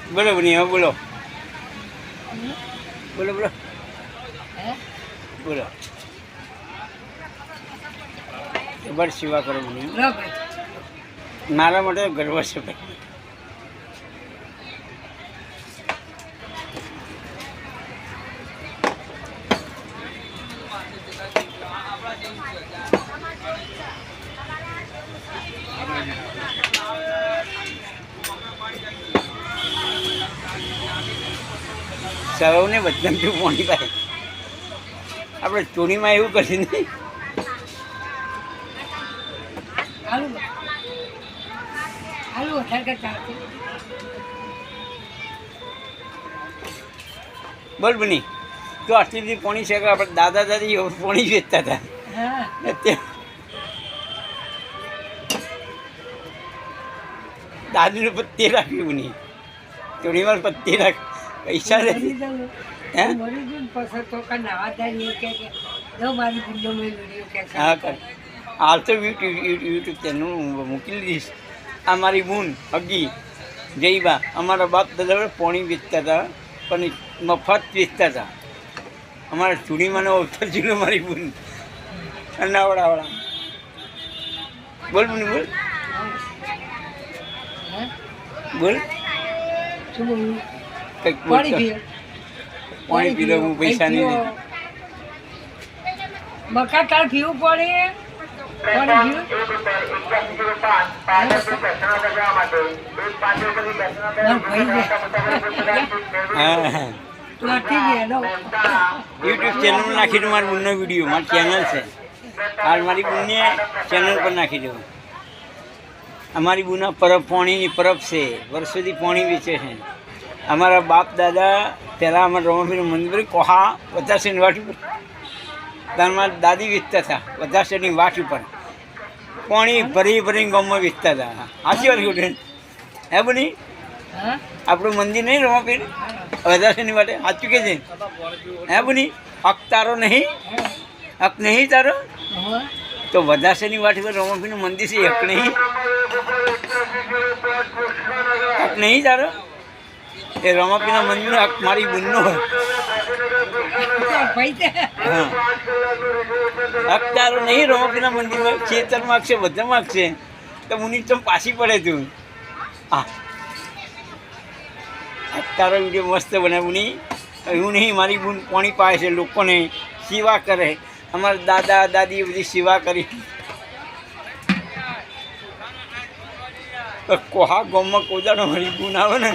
બોલો બની હવે બોલો બોલો બોલો બોલો જબર સેવા કરો બની મારા માટે ગર્વ છે ભાઈ સૌને બધાને પાણી પાય આપણે ચોરીમાં એવું કરીએ નહીં બોલ બની તો આટલી બધી પોણી છે કે આપણે દાદા દાદી પોણી વેચતા હતા દાદીને પત્તી રાખ્યું બની ચોરીમાં પત્તી રાખ પૈસા હા હાલ તો યુટ્યુબ ચેનલ મૂકી દઈશ આ મારી બૂન અગી જયબા અમારા બાપ દાદા પોણી વેચતા હતા પણ મફત વેચતા હતા અમારા ચૂડીમાં અવસર જીલો મારી બૂન અનાવડાવાળા બોલ બની બોલ બોલ પાણી પી લો હું પૈસા નહીં મકા તાર પીવું પડે યુટ્યુબ ચેનલ નાખી દઉં મારી બૂનનો વિડીયો મારી ચેનલ છે હાલ મારી બૂનને ચેનલ પર નાખી દઉં અમારી બૂના પરબ પાણીની પરબ છે વર્ષોથી પાણી વેચે છે અમારા બાપ દાદા પહેલાં અમારા રમાપીરનું મંદિર કોહા વધાસેની વાટ ઉપર ત્યાં મારા દાદી વેચતા હતા વધાસેની વાટ ઉપર પાણી ભરી ભરીને ગામમાં વેચતા હતા સાચી વાત કહું હે બની આપણું મંદિર નહીં રમાપીર વધાસેની વાટે સાચું કે છે હે બની હક તારો નહીં હક નહીં તારો તો વધાસેની વાટ પર રમાપીરનું મંદિર છે હક નહીં હક નહીં તારો એ રમાપીના મંદિરનો હક મારી બૂનનો હોય હા હક તારો નહીં રમાપીના મંદિરમાં ખેતર માગશે બધા માગશે તો મુનિ તો પાછી પડે તું હા હક તારો વિડીયો મસ્ત બને મુનિ એવું નહીં મારી બૂન પાણી પાય છે લોકોને સેવા કરે અમારા દાદા દાદી બધી સેવા કરી કોહા ગામમાં કોદાનો મારી બૂન આવે ને